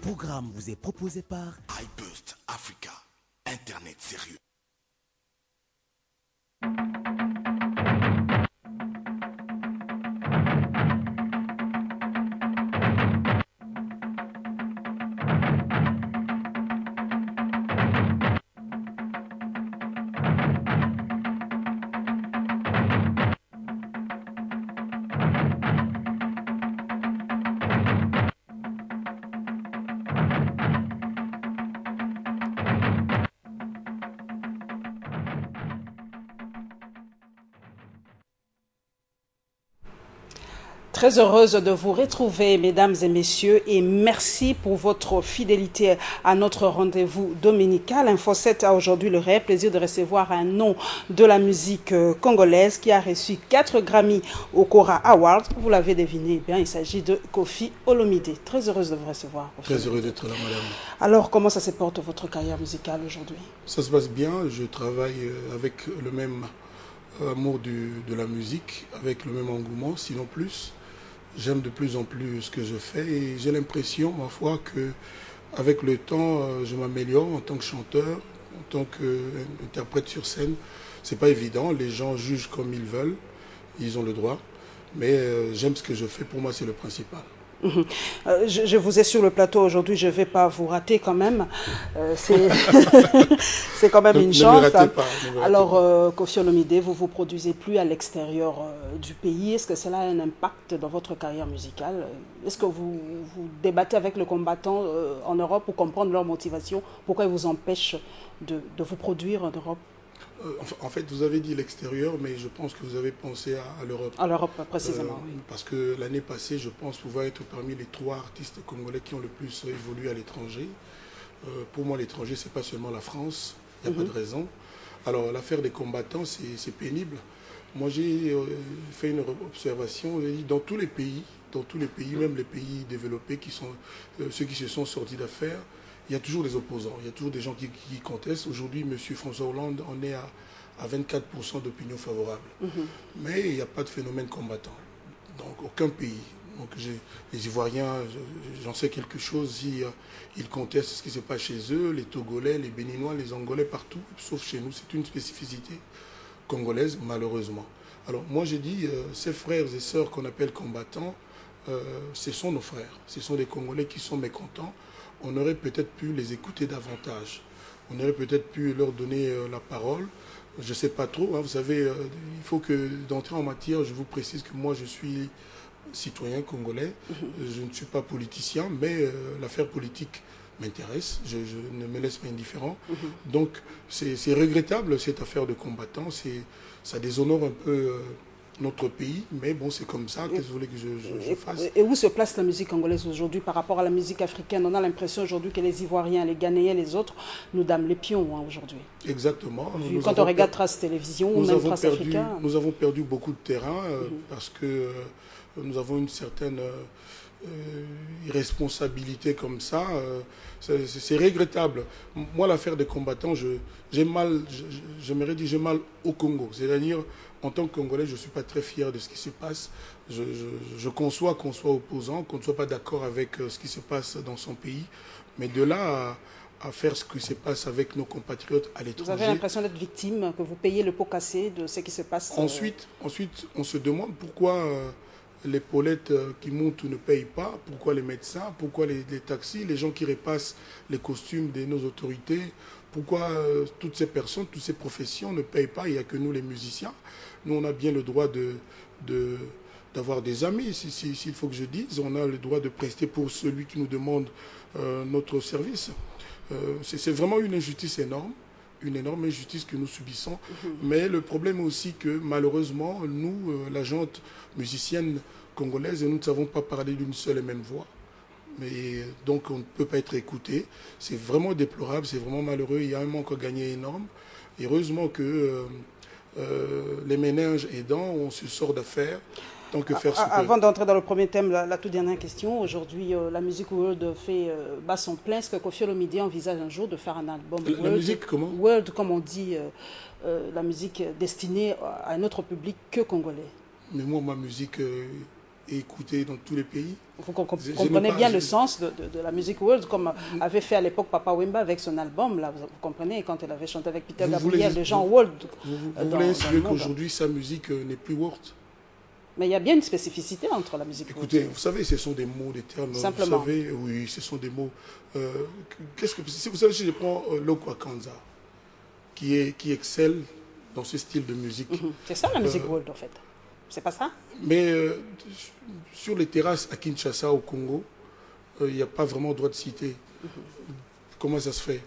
programme vous est proposé par iBurst Africa, Internet sérieux. Très heureuse de vous retrouver, mesdames et messieurs, et merci pour votre fidélité à notre rendez-vous dominical. Info 7 a aujourd'hui le réel plaisir de recevoir un nom de la musique congolaise qui a reçu 4 Grammy au Kora Awards. Vous l'avez deviné, bien, il s'agit de Koffi Olomide. Très heureuse de vous recevoir. Très heureux d'être là, madame. Alors, comment ça se porte votre carrière musicale aujourd'hui? Ça se passe bien, je travaille avec le même amour de la musique, avec le même engouement, sinon plus. J'aime de plus en plus ce que je fais et j'ai l'impression, ma foi, que avec le temps, je m'améliore en tant que chanteur, en tant qu'interprète sur scène. C'est pas évident, les gens jugent comme ils veulent, ils ont le droit, mais j'aime ce que je fais, pour moi c'est le principal. Je vous ai sur le plateau aujourd'hui, je ne vais pas vous rater quand même. C'est quand même une chance. Ne me ratez pas, Alors, Koffi Olomide, vous ne vous produisez plus à l'extérieur du pays. Est-ce que cela a un impact dans votre carrière musicale? Est-ce que vous débattez avec les combattants en Europe pour comprendre leur motivation? Pourquoi ils vous empêchent de vous produire en Europe? En fait, vous avez dit l'extérieur, mais je pense que vous avez pensé à l'Europe. À l'Europe, précisément, oui. Parce que l'année passée, je pense pouvoir être parmi les 3 artistes congolais qui ont le plus évolué à l'étranger. Pour moi, l'étranger, c'est pas seulement la France, il n'y a pas de raison. Alors, l'affaire des combattants, c'est pénible. Moi, j'ai fait une observation, dans tous les pays, même les pays développés, qui sont ceux qui se sont sortis d'affaires, il y a toujours des opposants, il y a toujours des gens qui contestent. Aujourd'hui, M. François Hollande en est à 24% d'opinion favorable. Mais il n'y a pas de phénomène combattant. Donc, aucun pays. Donc, les Ivoiriens, j'en sais quelque chose, si, ils contestent ce qui se passe chez eux, les Togolais, les Béninois, les Angolais, partout, sauf chez nous. C'est une spécificité congolaise, malheureusement. Alors, moi, j'ai dit, ces frères et sœurs qu'on appelle combattants, ce sont nos frères. Ce sont des Congolais qui sont mécontents. On aurait peut-être pu les écouter davantage. On aurait peut-être pu leur donner la parole. Je ne sais pas trop. Hein, vous savez, il faut que d'entrer en matière, je vous précise que moi, je suis citoyen congolais. Je ne suis pas politicien, mais l'affaire politique m'intéresse. Je ne me laisse pas indifférent. Donc, c'est regrettable, cette affaire de combattants. Ça déshonore un peu notre pays, mais bon, c'est comme ça. Qu'est-ce que vous voulez que je fasse? Et où se place la musique congolaise aujourd'hui par rapport à la musique africaine? On a l'impression aujourd'hui que les Ivoiriens, les Ghanéens, les autres nous dament les pions aujourd'hui. Exactement. Quand on regarde Trace Télévision ou même Trace Africa. Nous avons perdu beaucoup de terrain parce que nous avons une certaine irresponsabilité comme ça. C'est regrettable. Moi, l'affaire des combattants, j'ai mal au Congo. C'est-à-dire, en tant que Congolais, je ne suis pas très fier de ce qui se passe. Je conçois qu'on soit opposant, qu'on ne soit pas d'accord avec ce qui se passe dans son pays. Mais de là à faire ce qui se passe avec nos compatriotes à l'étranger. Vous avez l'impression d'être victime, que vous payez le pot cassé de ce qui se passe. Ensuite, on se demande pourquoi les polettes qui montent ne payent pas, pourquoi les médecins, pourquoi les taxis, les gens qui repassent les costumes de nos autorités, pourquoi toutes ces personnes, toutes ces professions ne payent pas. Il n'y a que nous les musiciens. Nous, on a bien le droit d'avoir des amis, s'il faut que je dise. On a le droit de prester pour celui qui nous demande notre service. C'est vraiment une injustice énorme. Une énorme injustice que nous subissons. Mais le problème est aussi que malheureusement, nous, la gente musicienne congolaise, nous ne savons pas parler d'une seule et même voix. Mais donc on ne peut pas être écouté. C'est vraiment déplorable, c'est vraiment malheureux. Il y a un manque à gagner énorme. Et heureusement que les ménages aidants, on se sort d'affaires. Avant d'entrer dans le premier thème, la toute dernière question. Aujourd'hui, la musique world fait bat son plein. Est-ce que Koffi Olomide envisage un jour de faire un album world? La musique, comment? World, comme on dit, la musique destinée à un autre public que congolais. Mais moi, ma musique, et écouté dans tous les pays. Vous comprenez bien le sens de la musique world, comme avait fait à l'époque Papa Wemba avec son album, là, vous comprenez, quand il avait chanté avec Peter Gabriel, de Jean World. Vous voulez insinuer qu'aujourd'hui, sa musique n'est plus world? Mais il y a bien une spécificité entre la musique. Écoutez, vous savez, ce sont des mots, des termes. Simplement. Vous savez, oui, ce sont des mots. Si vous savez, si je prends Loko Akanza, qui excelle dans ce style de musique. C'est ça la musique world, en fait. C'est pas ça? Mais sur les terrasses à Kinshasa, au Congo, il n'y a pas vraiment droit de citer. Comment ça se fait?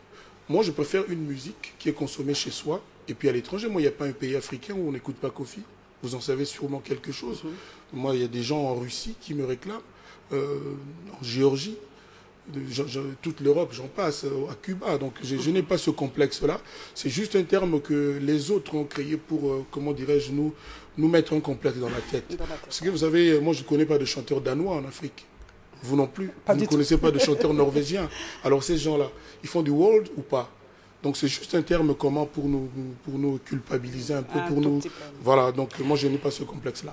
Moi, je préfère une musique qui est consommée chez soi. Et puis à l'étranger, moi, il n'y a pas un pays africain où on n'écoute pas Kofi. Vous en savez sûrement quelque chose. Moi, il y a des gens en Russie qui me réclament, en Géorgie, toute l'Europe, j'en passe, à Cuba. Donc, je n'ai pas ce complexe-là. C'est juste un terme que les autres ont créé pour, comment dirais-je, nous mettre un complexe dans la tête. Parce que vous savez, moi, je ne connais pas de chanteur danois en Afrique. Vous non plus. Vous ne connaissez pas de chanteur norvégien. Alors, ces gens-là, ils font du world ou pas? Donc c'est juste un terme commun pour nous culpabiliser un peu, pour nous. Voilà, donc moi je n'ai pas ce complexe-là.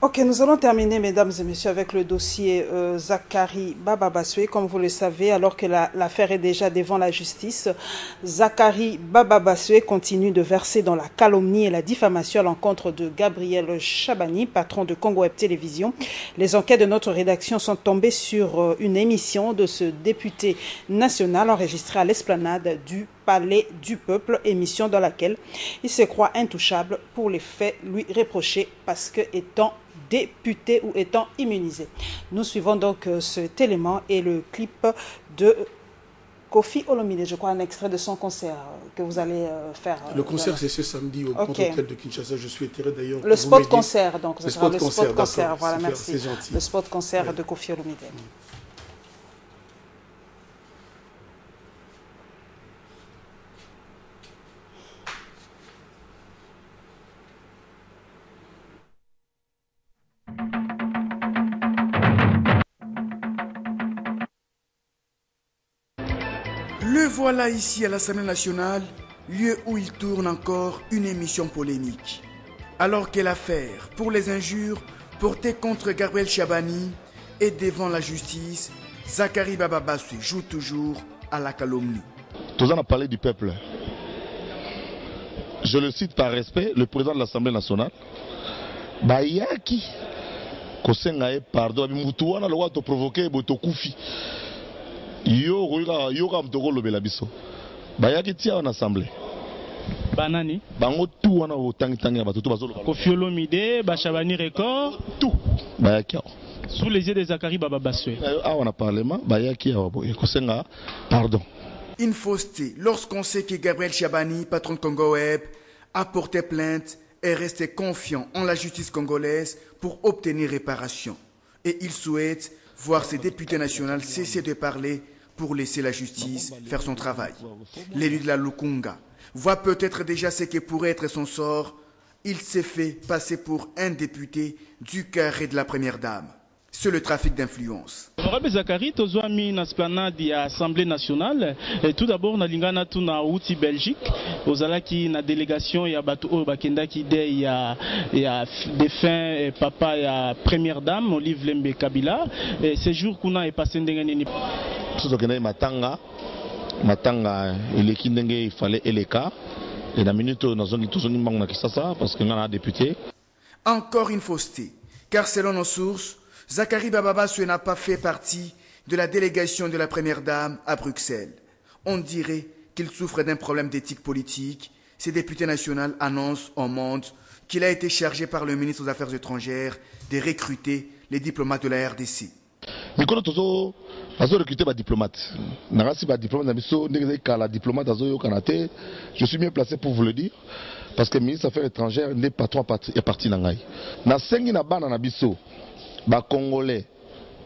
Ok, nous allons terminer, mesdames et messieurs, avec le dossier Zakari Baba Bassoué. Comme vous le savez, alors que l'affaire est déjà devant la justice, Zakari Baba Bassoué continue de verser dans la calomnie et la diffamation à l'encontre de Gabriel Chabani, patron de Congo Web Télévision. Les enquêtes de notre rédaction sont tombées sur une émission de ce député national enregistrée à l'esplanade du Palais du Peuple, émission dans laquelle il se croit intouchable pour les faits lui reprochés parce que étant député ou étant immunisé. Nous suivons donc cet élément et le clip de Kofi Olomide, je crois un extrait de son concert que vous allez faire. Le concert c'est ce samedi au Grand Hôtel de Kinshasa, je suis atterré d'ailleurs. Le spot concert, donc ce sera le spot concert, voilà, super, merci. Gentil. Le spot concert de Kofi Olomide. Le voilà ici à l'Assemblée nationale, lieu où il tourne encore une émission polémique. Alors que l'affaire pour les injures portées contre Gabriel Chabani est devant la justice, Zakari Baba Bassoué joue toujours à la calomnie. Tous en a parlé du peuple. Je le cite par respect, le président de l'Assemblée nationale. Bayaki, Kosengae, pardon, Mutouana, le roi te provoquer, Botokufi. Yo kam toko lobela biso bayaki tia en assemblée banani bango tout wana otangi ba tout bazolo Kofi Olomide Chabani record tout bayaki sous les yeux de Zakari Baba Bassoué on a parlement bayaki kosenga pardon. Une fausseté lorsqu'on sait que Gabriel Chabani, patron de Congo Web, a porté plainte et resté confiant en la justice congolaise pour obtenir réparation. Et il souhaite voir ses députés nationaux cesser de parler pour laisser la justice faire son travail. L'élu de la Lukunga voit peut-être déjà ce que pourrait être son sort. Il s'est fait passer pour un député du carré de la première dame. C'est le trafic d'influence. Honorable Zakari, tozwami na esplanade de l'Assemblée nationale. Tout d'abord, na lingana tu na outi Belgique. Ozalaki na délégation ya batu o bakenda ki de ya défunt papa ya première dame Olive Lembe Kabila. Ce jour kuna est passé ndenge nini. Tout okenda matanga eleki ndenge il fallait eleka. Et na minute nazongi tozongi mbango na Kisasa parce que ngana député. Encore une fausseté, car selon nos sources, Zakari Baba Bassoué n'a pas fait partie de la délégation de la Première Dame à Bruxelles. On dirait qu'il souffre d'un problème d'éthique politique. Ces députés nationaux annoncent au monde qu'il a été chargé par le ministre des Affaires étrangères de recruter les diplomates de la RDC. Je suis bien placé pour vous le dire, parce que le ministre des Affaires étrangères n'est pas trop parti dans l'Aïe. Na sengi na bana na biso, ba Congolais,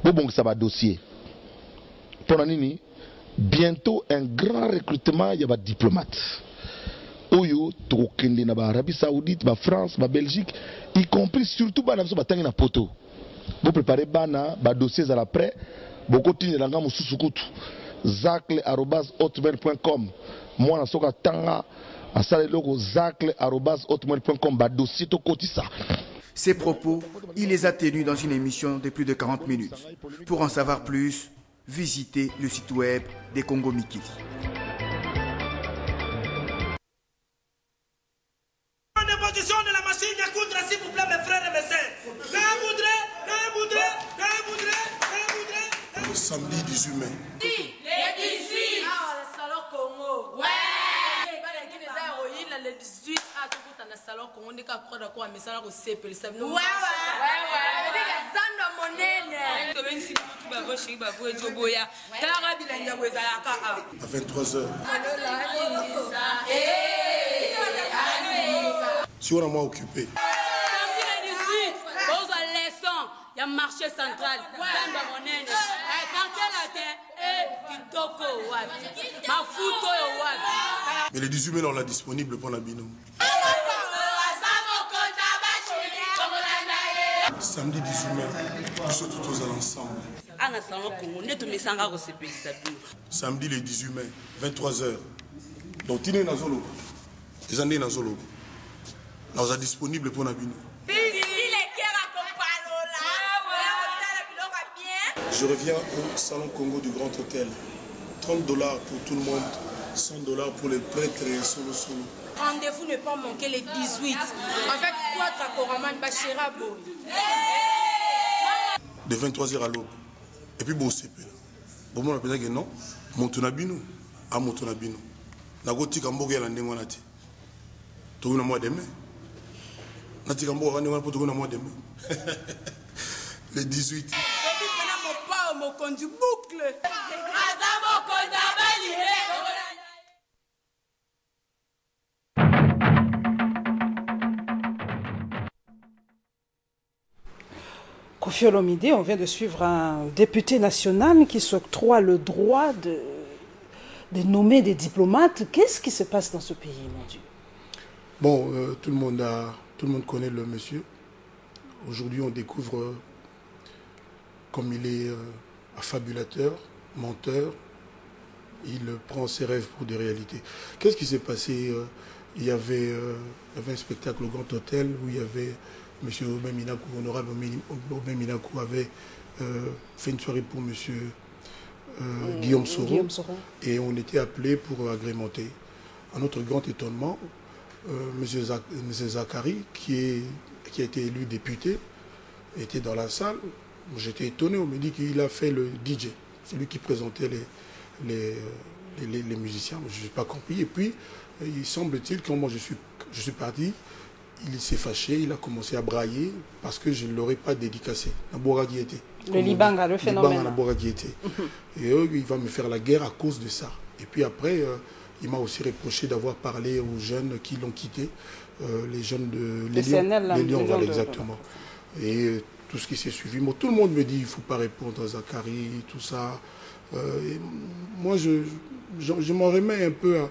bon ça va dossier. Pour nini, bientôt un grand recrutement, il y a des diplomates. Oyo, tokende na ba Arabie Saoudite, ba France, ba Belgique, y compris surtout ba na biso ba tangi na poto. Vous préparez bana, ba dossiers à l'après, beaucoup de langue mususukutu. zacle@hotmail.com. Moi na soka tanga asale logo zacle@hotmail.com ba dossier to kotisa. Ces propos, il les a tenus dans une émission de plus de 40 minutes. Pour en savoir plus, visitez le site web des Congo Mikili. De la machine à coudre, s'il vous plaît, mes frères et mes sœurs. Samedi 18 mai. Les 18. Ah, le salon Congo. Ouais. Le 18 à tout le salon Congo, on est qu'à prendre quoi, mais ça là aussi peut le savoir. Ouais. Ça non monnaie. Comme si tu vas voir chez Babou et Joboya. À 23h. Si on a moins occupé. Samedi le 18, aux leçons, il y a marché central. Mais le 18 mai, on l'a disponible pour la binôme. Samedi 18 mai, nous sommes tous ensemble. Samedi le 18 mai, 23h. Donc, tu es dans Zolo. Les années dans Zolo. Nous sommes disponibles pour la binôme. Je reviens au Salon Congo du Grand Hôtel. $30 pour tout le monde, $100 pour les prêtres et solo. Rendez-vous ne pas manquer les 18. Avec quoi Trakoraman Bachira Boy. De 23h à l'aube. Et puis, bon, c'est peu. Bon, on a pensé que non. Montonabino. À Montonabino. Nagoti Kamboga et la Nengonati. Tu as un mois de mai. Nati Kamboga et la mois de mai. Les 18. Koffi Olomide, on vient de suivre un député national qui s'octroie le droit de nommer des diplomates. Qu'est-ce qui se passe dans ce pays, mon Dieu? Bon, tout le monde connaît le monsieur. Aujourd'hui, on découvre comme il est affabulateur, menteur. Il prend ses rêves pour des réalités. Qu'est-ce qui s'est passé? Il y avait un spectacle au Grand Hôtel où il y avait M. Aubin Minakou, honorable Aubin Minakou avait fait une soirée pour M. Guillaume Soro. Et on était appelés pour agrémenter. À notre grand étonnement, M. Zakari, qui a été élu député, était dans la salle. J'étais étonné, on me dit qu'il a fait le DJ, celui qui présentait les musiciens. Je n'ai pas compris. Et puis, il semble-t-il, quand moi je suis parti, il s'est fâché, il a commencé à brailler parce que je ne l'aurais pas dédicacé. Le Libanga, le phénomène. Et il va me faire la guerre à cause de ça. Et puis après, il m'a aussi reproché d'avoir parlé aux jeunes qui l'ont quitté, les jeunes de les Lions, voilà, exactement. Et tout ce qui s'est suivi. Bon, tout le monde me dit qu'il ne faut pas répondre à Zakari, tout ça. Moi, je m'en remets un peu à...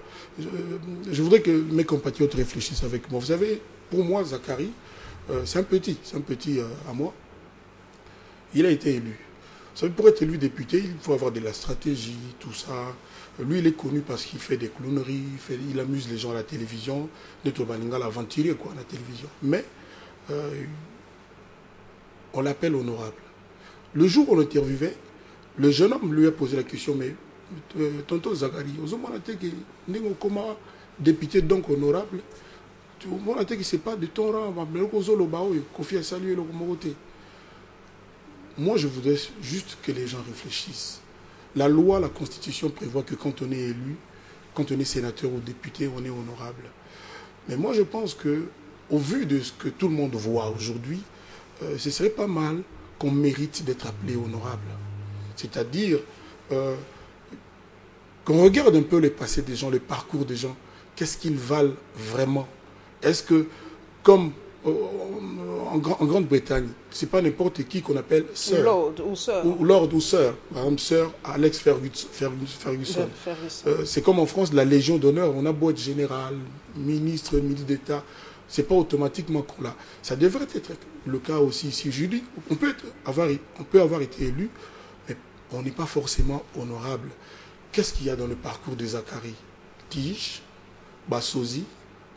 Je voudrais que mes compatriotes réfléchissent avec moi. Vous savez, pour moi, Zakari, c'est un petit à moi. Il a été élu. Vous savez, pour être élu député, il faut avoir de la stratégie, tout ça. Lui, il est connu parce qu'il fait des clowneries, il amuse les gens à la télévision. Notre Balinga l'a ventilé, quoi, à la télévision. Mais... on l'appelle honorable. Le jour où on l'interviewait, le jeune homme lui a posé la question, mais tonton Zakari, comment député donc honorable, que ce n'est pas de ton rang, moi je voudrais juste que les gens réfléchissent. La loi, la constitution prévoit que quand on est élu, quand on est sénateur ou député, on est honorable. Mais moi je pense que, au vu de ce que tout le monde voit aujourd'hui, ce serait pas mal qu'on mérite d'être appelé honorable. C'est-à-dire qu'on regarde un peu le passé des gens, le parcours des gens, qu'est-ce qu'ils valent vraiment. Est-ce que, comme en Grande-Bretagne, c'est pas n'importe qui qu'on appelle sir. Lord ou sir. Ou Lord ou sir. Par exemple, sir Alex Ferguson. C'est comme en France, la Légion d'honneur, on a beau être général, ministre d'État, c'est pas automatiquement qu'on l'a. Ça devrait être le cas aussi ici. Je dis, on peut avoir été élu, mais on n'est pas forcément honorable. Qu'est-ce qu'il y a dans le parcours de Zakari? Tige, Bassozi,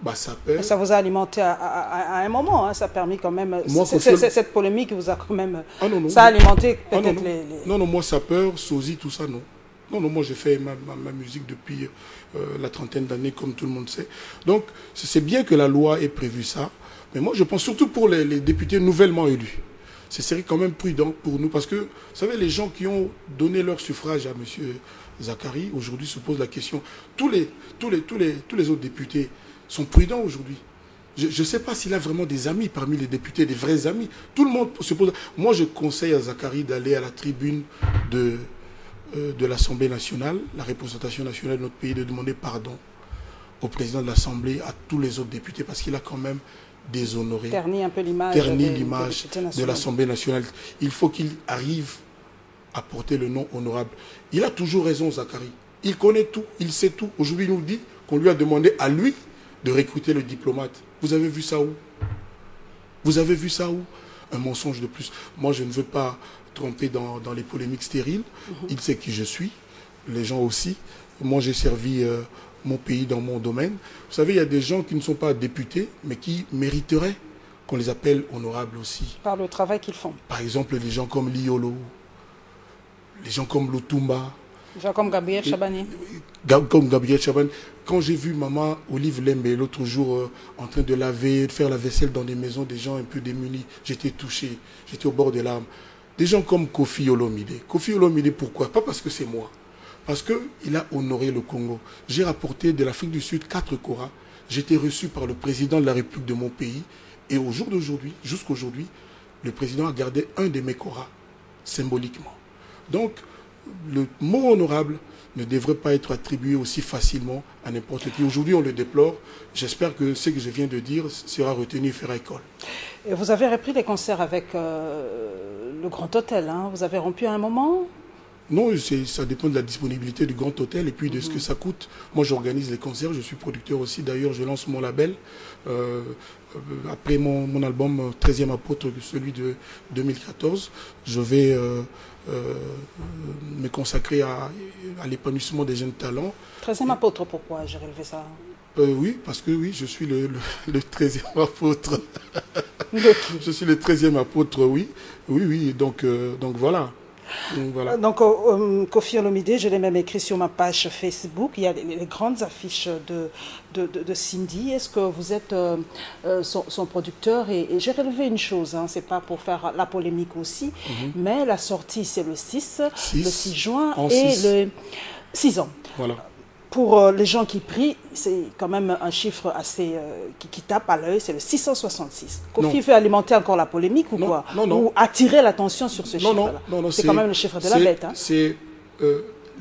bah, ça perd. Ça vous a alimenté à un moment, hein, ça a permis quand même... Moi, cette polémique vous a quand même... Ah, non, non, ça a alimenté ah, peut-être non, non, moi, ça peur, sosie, tout ça, non. Non, non, moi, j'ai fait ma musique depuis la trentaine d'années, comme tout le monde sait. Donc, c'est bien que la loi ait prévu ça. Mais moi, je pense surtout pour les députés nouvellement élus. Ce serait quand même prudent pour nous. Parce que, vous savez, les gens qui ont donné leur suffrage à M. Zakari, aujourd'hui, se posent la question. Tous les autres députés sont prudents aujourd'hui. Je ne sais pas s'il a vraiment des amis parmi les députés, des vrais amis. Tout le monde se pose... Moi, je conseille à Zakari d'aller à la tribune de l'Assemblée nationale, la représentation nationale de notre pays, de demander pardon au président de l'Assemblée, à tous les autres députés, parce qu'il a quand même déshonoré, terni un peu l'image de l'Assemblée nationale. Il faut qu'il arrive à porter le nom honorable. Il a toujours raison, Zakari. Il connaît tout, il sait tout. Aujourd'hui, il nous dit qu'on lui a demandé à lui de recruter le diplomate. Vous avez vu ça où? Vous avez vu ça où? Un mensonge de plus. Moi, je ne veux pas tromper dans les polémiques stériles. Il sait qui je suis, les gens aussi. Moi, j'ai servi mon pays dans mon domaine. Vous savez, il y a des gens qui ne sont pas députés, mais qui mériteraient qu'on les appelle honorables aussi. Par le travail qu'ils font. Par exemple, des gens comme Liolo, les gens comme Lutumba. Des gens comme Gabriel Chabani. Comme Gabriel Chabani. Quand j'ai vu maman Olive Lembe l'autre jour en train de laver, de faire la vaisselle dans des maisons des gens un peu démunis, j'étais touché, j'étais au bord des larmes. Des gens comme Kofi Olomide. Kofi Olomide, pourquoi? Pas parce que c'est moi. Parce qu'il a honoré le Congo. J'ai rapporté de l'Afrique du Sud 4 koras. J'ai été reçu par le président de la République de mon pays. Et au jour d'aujourd'hui, jusqu'aujourd'hui, le président a gardé un de mes koras, symboliquement. Donc, le mot honorable ne devrait pas être attribué aussi facilement à n'importe qui. Aujourd'hui, on le déplore. J'espère que ce que je viens de dire sera retenu et fera école. Et vous avez repris les concerts avec le Grand Hôtel, hein? Vous avez rompu à un moment? Non, ça dépend de la disponibilité du Grand Hôtel et puis de ce que ça coûte. Moi, j'organise les concerts, je suis producteur aussi. D'ailleurs, je lance mon label. Après mon album 13e apôtre, celui de 2014, je vais me consacrer à l'épanouissement des jeunes talents. 13e apôtre, pourquoi j'ai relevé ça? Oui, parce que oui, je suis le 13e apôtre. Je suis le 13e apôtre, oui. Oui, oui, donc voilà. Voilà. Donc, Kofi Olomide, je l'ai même écrit sur ma page Facebook. Il y a les grandes affiches de Cindy. Est-ce que vous êtes son producteur? Et j'ai relevé une chose, hein, c'est pas pour faire la polémique aussi, mais la sortie, c'est le 6 juin et le 6 ans. Voilà. Pour les gens qui prient, c'est quand même un chiffre assez qui tape à l'œil, c'est le 666. Kofi veut alimenter encore la polémique ou quoi? Ou attirer l'attention sur ce chiffre-là? Non, c'est quand même le chiffre de la bête. Hein. C'est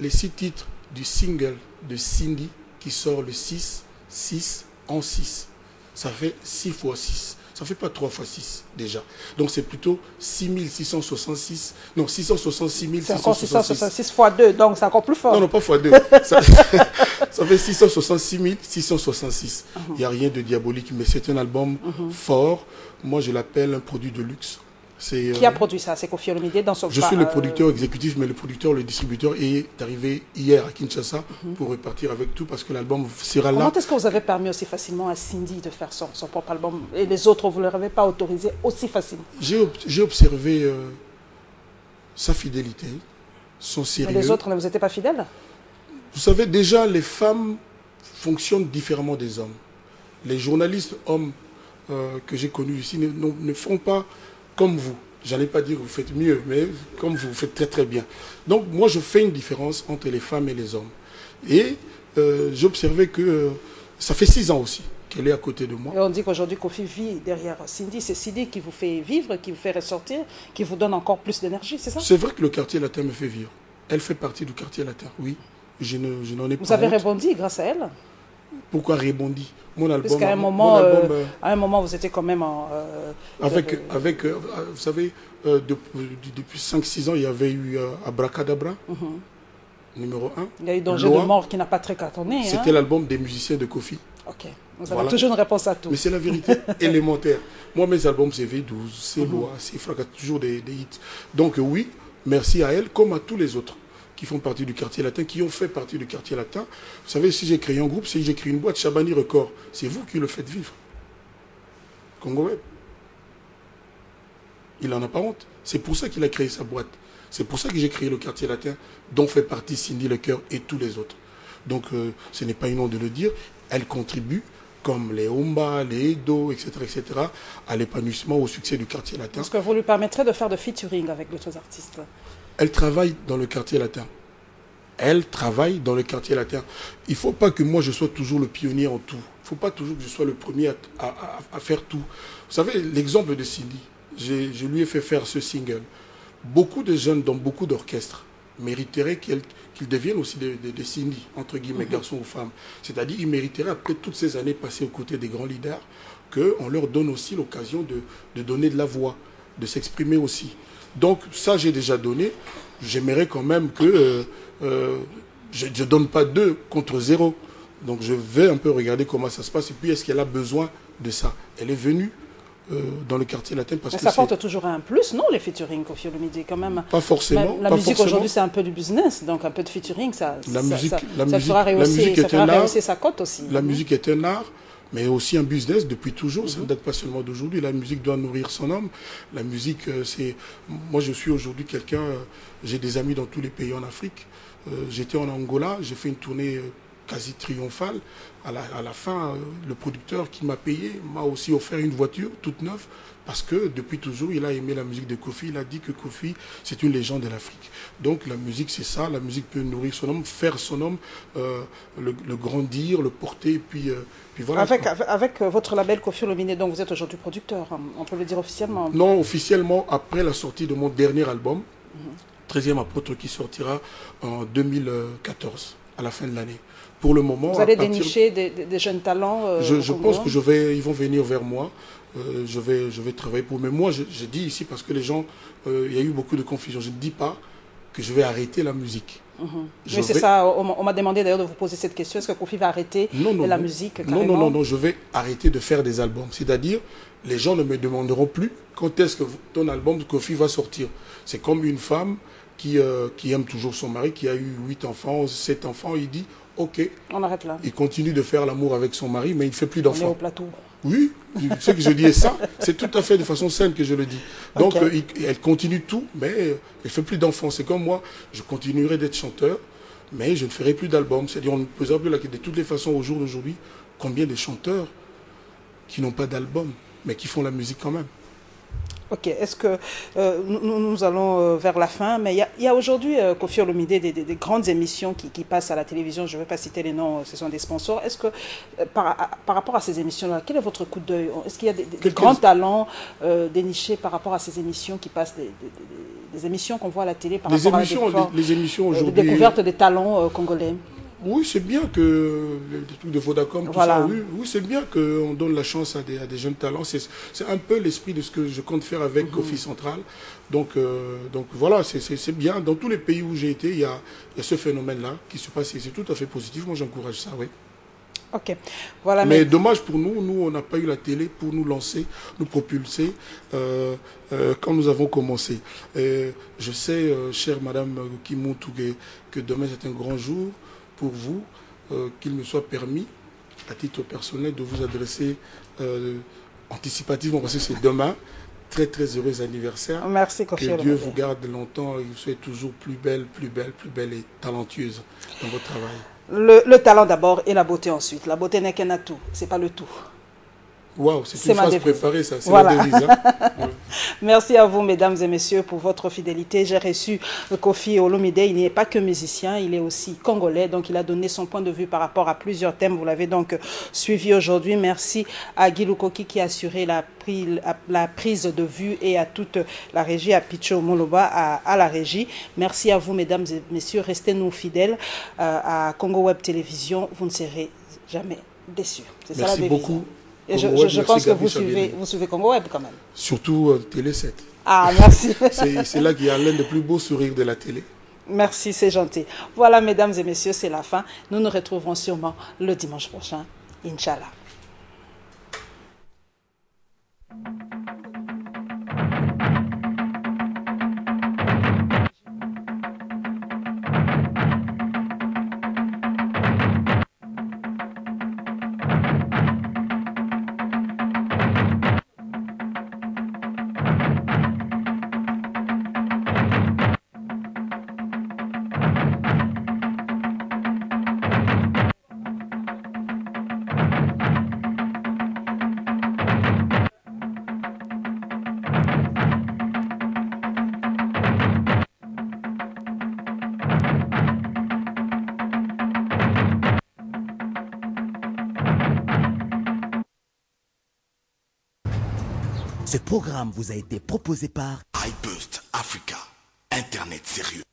les 6 titres du single de Cindy qui sort le 6, 6, en 6. Ça fait 6 fois 6. Ça ne fait pas 3 fois 6 déjà. Donc c'est plutôt 6666. Non, 666 666. C'est encore 666 fois 2, donc c'est encore plus fort. Non, non, pas fois 2. ça fait 666 666. Il n'y a rien de diabolique, mais c'est un album fort. Moi, je l'appelle un produit de luxe. Qui a produit ça? C'est Kofi Olomide dans son... Je suis le producteur exécutif, mais le producteur, le distributeur est arrivé hier à Kinshasa pour repartir avec tout parce que l'album sera là. Comment est-ce que vous avez permis aussi facilement à Cindy de faire son propre album et les autres, vous ne leur avez pas autorisé aussi facilement? J'ai observé sa fidélité, son sérieux. Mais les autres ne vous étaient pas fidèles? Vous savez, déjà, les femmes fonctionnent différemment des hommes. Les journalistes hommes que j'ai connus ici ne font pas comme vous. Je n'allais pas dire que vous faites mieux, mais comme vous faites très très bien. Donc moi je fais une différence entre les femmes et les hommes. Et j'ai observé que ça fait 6 ans aussi qu'elle est à côté de moi. Et on dit qu'aujourd'hui Kofi vit derrière Cindy. C'est Cindy qui vous fait vivre, qui vous fait ressortir, qui vous donne encore plus d'énergie, c'est ça? C'est vrai que le quartier latin me fait vivre. Elle fait partie du quartier latin, oui. Je n'en ai pas honte. Vous avez rebondi grâce à elle? Pourquoi rebondi? Mon album, parce qu'à un moment, à un moment, vous étiez quand même en... vous savez, depuis 5-6 ans, il y avait eu Abracadabra, numéro 1. Il y a eu Danger de mort qui n'a pas très cartonné. C'était l'album des musiciens de Kofi. Ok, vous avez toujours une réponse à tout. Mais c'est la vérité élémentaire. Moi, mes albums, c'est V12, c'est Loi, c'est Fracas, toujours des hits. Donc oui, merci à elle, comme à tous les autres. qui font partie du quartier latin, qui ont fait partie du quartier latin. Vous savez, si j'ai créé un groupe, si j'ai créé une boîte, Chabani Record, c'est vous qui le faites vivre. Congo Web. Il n'en a pas honte. C'est pour ça qu'il a créé sa boîte. C'est pour ça que j'ai créé le quartier latin, dont fait partie Cindy Lecoeur et tous les autres. Donc, ce n'est pas une honte de le dire. Elle contribue, comme les Omba, les Edo, etc., à l'épanouissement, au succès du quartier latin. Est-ce que vous lui permettrez de faire de featuring avec d'autres artistes? Elle travaille dans le quartier latin. Elle travaille dans le quartier latin. Il ne faut pas que moi je sois toujours le pionnier en tout. Il ne faut pas toujours que je sois le premier à faire tout. Vous savez, l'exemple de Cindy, je lui ai fait faire ce single. Beaucoup de jeunes dans beaucoup d'orchestres mériteraient qu'ils deviennent aussi des Cindy, entre guillemets, garçons ou femmes. C'est-à-dire, ils mériteraient, après toutes ces années passées aux côtés des grands leaders, qu'on leur donne aussi l'occasion de donner de la voix, de s'exprimer aussi. Donc, ça, j'ai déjà donné. J'aimerais quand même que je ne donne pas 2 contre 0. Donc, je vais un peu regarder comment ça se passe. Et puis, est-ce qu'elle a besoin de ça? Elle est venue dans le quartier latin parce que ça porte toujours un plus, non, les featuring, Koffi Olomide, quand même. Pas forcément. Même la musique aujourd'hui, c'est un peu du business, donc un peu de featuring, ça fera rehausser sa cote aussi. La musique est un art, mais aussi un business depuis toujours. Ça ne date pas seulement d'aujourd'hui. La musique doit nourrir son homme. La musique, c'est... Moi, je suis aujourd'hui quelqu'un... j'ai des amis dans tous les pays en Afrique. J'étais en Angola, j'ai fait une tournée quasi triomphale. À la fin, le producteur qui m'a payé m'a aussi offert une voiture toute neuve parce que depuis toujours, il a aimé la musique de Koffi. Il a dit que Koffi, c'est une légende de l'Afrique. Donc la musique, c'est ça. La musique peut nourrir son homme, faire son homme, le grandir, le porter, et puis voilà. Avec votre label Koffi Olomide, donc vous êtes aujourd'hui producteur, hein, on peut le dire officiellement? Non, officiellement, après la sortie de mon dernier album, 13e apôtre, qui sortira en 2014, à la fin de l'année. Pour le moment, vous allez dénicher des jeunes talents je pense que ils vont venir vers moi. Je vais travailler pour eux. Mais moi, je dis ici parce que les gens, il y a eu beaucoup de confusion. Je ne dis pas que je vais arrêter la musique. Mais c'est ça, on m'a demandé d'ailleurs de vous poser cette question. Est-ce que Koffi va arrêter la musique carrément? Non, je vais arrêter de faire des albums. C'est-à-dire, les gens ne me demanderont plus quand est-ce que ton album de Koffi va sortir. C'est comme une femme qui aime toujours son mari, qui a eu 8 enfants, 7 enfants, il dit... Ok. On arrête là. Il continue de faire l'amour avec son mari, mais il ne fait plus d'enfants. On est au plateau. Oui, ce que je dis est ça. C'est tout à fait de façon saine que je le dis. Donc, elle continue tout, mais elle ne fait plus d'enfants. C'est comme moi, je continuerai d'être chanteur, mais je ne ferai plus d'albums. C'est-à-dire, on ne posera plus la question de toutes les façons au jour d'aujourd'hui. Combien de chanteurs qui n'ont pas d'album, mais qui font la musique quand même? Ok, est-ce que nous allons vers la fin, mais il y a aujourd'hui, Koffi Olomide, des grandes émissions qui passent à la télévision. Je ne vais pas citer les noms, ce sont des sponsors. Est-ce que, par rapport à ces émissions-là, quel est votre coup d'œil? Est-ce qu'il y a des grands talents dénichés par rapport à ces émissions qui passent, des émissions qu'on voit à la télé par rapport à les émissions aujourd'hui, des découvertes des talents congolais? Oui, c'est bien que des trucs de Vodacom, tout ça, oui c'est bien qu'on donne la chance à des jeunes talents. C'est un peu l'esprit de ce que je compte faire avec Koffi Central. Donc voilà, c'est bien. Dans tous les pays où j'ai été, il y a ce phénomène-là qui se passe et c'est tout à fait positif. Moi, j'encourage ça, oui. Ok. Voilà, mais dommage pour nous, on n'a pas eu la télé pour nous lancer, nous propulser quand nous avons commencé. Je sais, chère Madame Kimountougué, que demain c'est un grand jour pour vous, qu'il me soit permis, à titre personnel, de vous adresser anticipativement, parce que c'est demain. Très très heureux anniversaire. Merci, Koffi Que Dieu vous garde longtemps et que vous soyez toujours plus belle et talentueuse dans votre travail. Le talent d'abord et la beauté ensuite. La beauté n'est qu'un atout, c'est pas le tout. Waouh, c'est une phrase préparée, ça. C'est voilà. ma devise. Hein. Ouais. Merci à vous, mesdames et messieurs, pour votre fidélité. J'ai reçu Koffi Olomide. Il n'est pas que musicien, il est aussi congolais. Donc, il a donné son point de vue par rapport à plusieurs thèmes. Vous l'avez donc suivi aujourd'hui. Merci à Guy Lukoki qui a assuré la prise de vue et à toute la régie, à Picho Moloba, à la régie. Merci à vous, mesdames et messieurs. Restez-nous fidèles à Congo Web Télévision. Vous ne serez jamais déçus. C'est ça la devise. Merci beaucoup. Et je pense que vous suivez Congo Web quand même. Surtout Télé 7. Ah, merci. C'est là qu'il y a l'un des plus beaux sourires de la télé. Merci, c'est gentil. Voilà, mesdames et messieurs, c'est la fin. Nous nous retrouverons sûrement le dimanche prochain. Inch'Allah. Ce programme vous a été proposé par iBoost Africa, Internet sérieux.